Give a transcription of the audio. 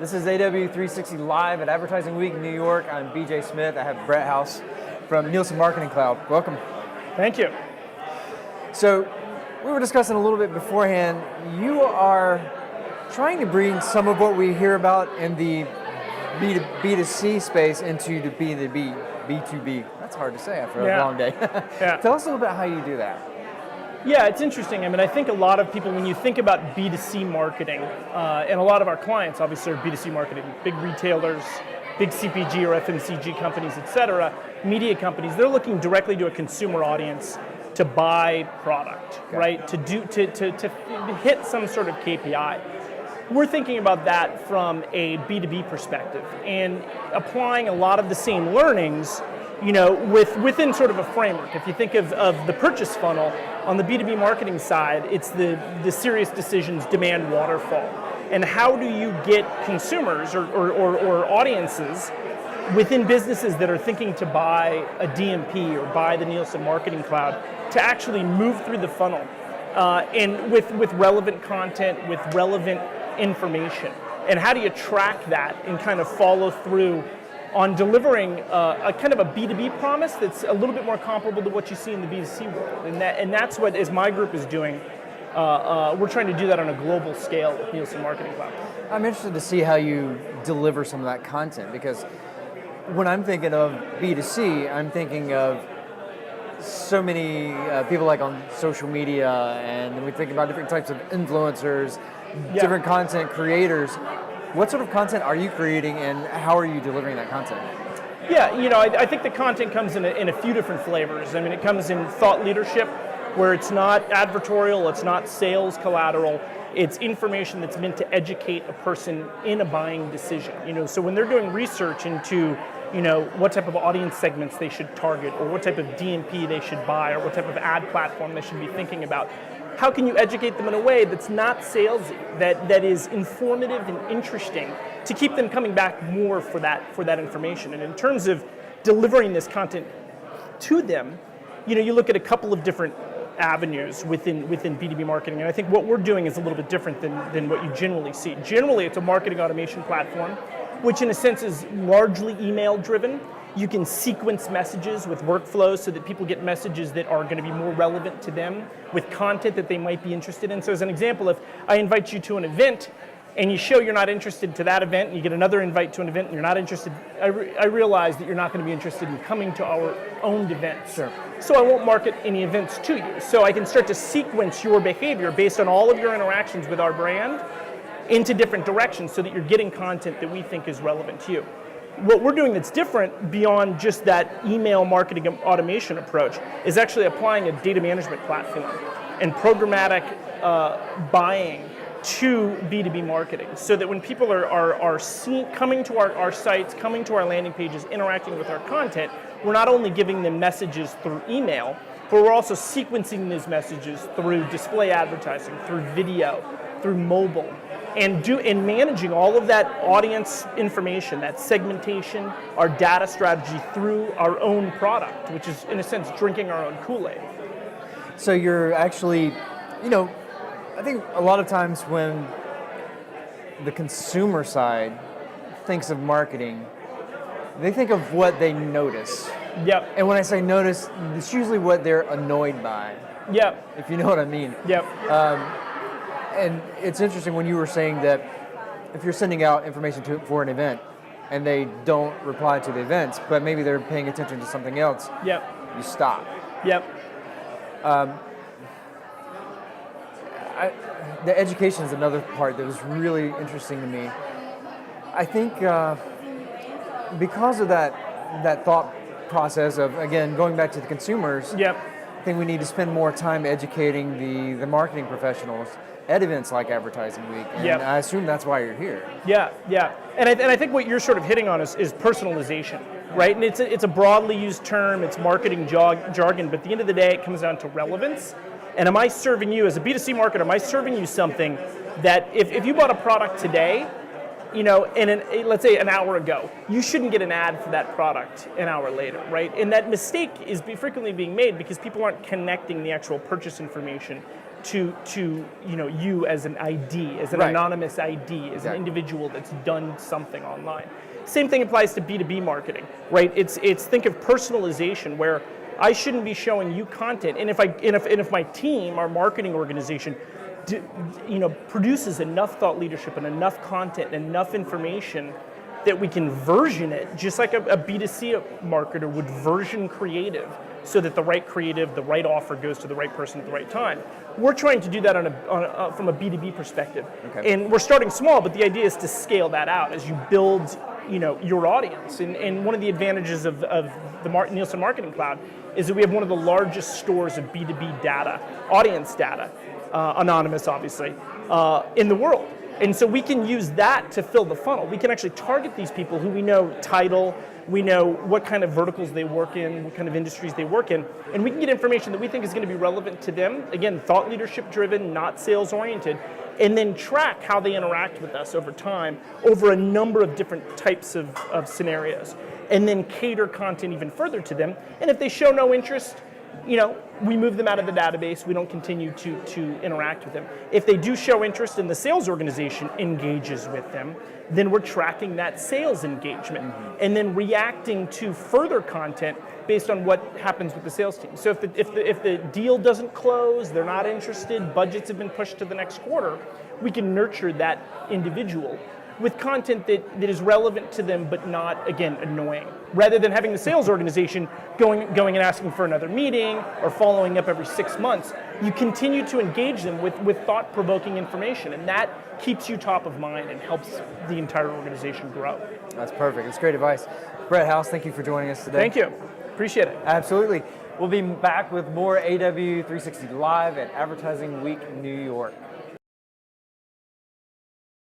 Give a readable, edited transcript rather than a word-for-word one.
This is AW360 Live at Advertising Week in New York. I'm BJ Smith. I have Brett House from Nielsen Marketing Cloud. Welcome. Thank you. So we were discussing a little bit beforehand. You are trying to bring some of what we hear about in the B2C space into the B2B. That's hard to say after a long day. Tell us a little bit how you do that. Yeah, it's interesting. I mean, I think a lot of people, when you think about B2C marketing, and a lot of our clients obviously are B2C marketing, big retailers, big CPG or FMCG companies, et cetera, media companies, they're looking directly to a consumer audience to buy product, right? To hit some sort of KPI. We're thinking about that from a B2B perspective and applying a lot of the same learnings, within sort of a framework. If you think of the purchase funnel, on the B2B marketing side, it's the serious decisions demand waterfall. And how do you get consumers or audiences within businesses that are thinking to buy a DMP or buy the Nielsen Marketing Cloud to actually move through the funnel and with relevant content, with relevant information? And how do you track that and kind of follow through on delivering a kind of a B2B promise that's a little bit more comparable to what you see in the B2C world? And that's what, as my group is doing, we're trying to do that on a global scale with Nielsen Marketing Cloud. I'm interested to see how you deliver some of that content, because when I'm thinking of B2C, I'm thinking of so many people like on social media, and then we think about different types of influencers, different content creators. What sort of content are you creating, and how are you delivering that content? Yeah, I think the content comes in a few different flavors. I mean, it comes in thought leadership, where it's not advertorial, it's not sales collateral, it's information that's meant to educate a person in a buying decision. So when they're doing research into, what type of audience segments they should target, or what type of DMP they should buy, or what type of ad platform they should be thinking about, how can you educate them in a way that's not salesy, that is informative and interesting to keep them coming back more for that information? And in terms of delivering this content to them, you look at a couple of different avenues within B2B marketing, and I think what we're doing is a little bit different than what you generally see. Generally, it's a marketing automation platform, which in a sense is largely email driven. You can sequence messages with workflows so that people get messages that are going to be more relevant to them with content that they might be interested in. So as an example, if I invite you to an event and you show you're not interested to that event, and you get another invite to an event and you're not interested, I realize that you're not going to be interested in coming to our owned events. Sure. So I won't market any events to you. So I can start to sequence your behavior based on all of your interactions with our brand into different directions so that you're getting content that we think is relevant to you. What we're doing that's different beyond just that email marketing automation approach is actually applying a data management platform and programmatic buying to B2B marketing, so that when people are coming to our sites, coming to our landing pages, interacting with our content, we're not only giving them messages through email, but we're also sequencing these messages through display advertising, through video, through mobile, and managing all of that audience information, that segmentation, our data strategy through our own product, which is in a sense drinking our own Kool-Aid. So you're actually, I think a lot of times when the consumer side thinks of marketing, they think of what they notice. Yep. And when I say notice, it's usually what they're annoyed by. Yep. If you know what I mean. Yep. And it's interesting when you were saying that if you're sending out information for an event and they don't reply to the events, but maybe they're paying attention to something else, you stop. Yep. The education is another part that was really interesting to me. I think because of that thought process of, again, going back to the consumers, I think we need to spend more time educating the marketing professionals at events like Advertising Week, and I assume that's why you're here. Yeah. And I think what you're sort of hitting on is personalization, right? And it's a broadly used term, it's marketing jargon, but at the end of the day, it comes down to relevance. And am I serving you, as a B2C marketer, am I serving you something that if you bought a product today, let's say an hour ago, you shouldn't get an ad for that product an hour later, right? And that mistake is frequently being made because people aren't connecting the actual purchase information to you as an ID, as an Right. anonymous ID, as an individual that's done something online. Same thing applies to B2B marketing, right? It's think of personalization where I shouldn't be showing you content, and if my team, our marketing organization, produces enough thought leadership and enough content and enough information that we can version it, just like a B2C marketer would version creative so that the right creative, the right offer goes to the right person at the right time. We're trying to do that from a B2B perspective. Okay. And we're starting small, but the idea is to scale that out as you build your audience. And one of the advantages of the Nielsen Marketing Cloud is that we have one of the largest stores of B2B data, audience data, anonymous obviously, in the world. And so we can use that to fill the funnel. We can actually target these people who we know title, we know what kind of verticals they work in, what kind of industries they work in, and we can get information that we think is going to be relevant to them. Again, thought leadership driven, not sales oriented, and then track how they interact with us over time, over a number of different types of scenarios, and then cater content even further to them. And if they show no interest, we move them out of the database. We don't continue to interact with them. If they do show interest and the sales organization engages with them, then we're tracking that sales engagement and then reacting to further content based on what happens with the sales team. So if the deal doesn't close, they're not interested, budgets have been pushed to the next quarter, we can nurture that individual with content that is relevant to them but not, again, annoying. Rather than having the sales organization going and asking for another meeting or following up every 6 months, you continue to engage them with thought-provoking information, and that keeps you top of mind and helps the entire organization grow. That's perfect. That's great advice. Brett House, thank you for joining us today. Thank you. Appreciate it. Absolutely. We'll be back with more AW360 Live at Advertising Week New York.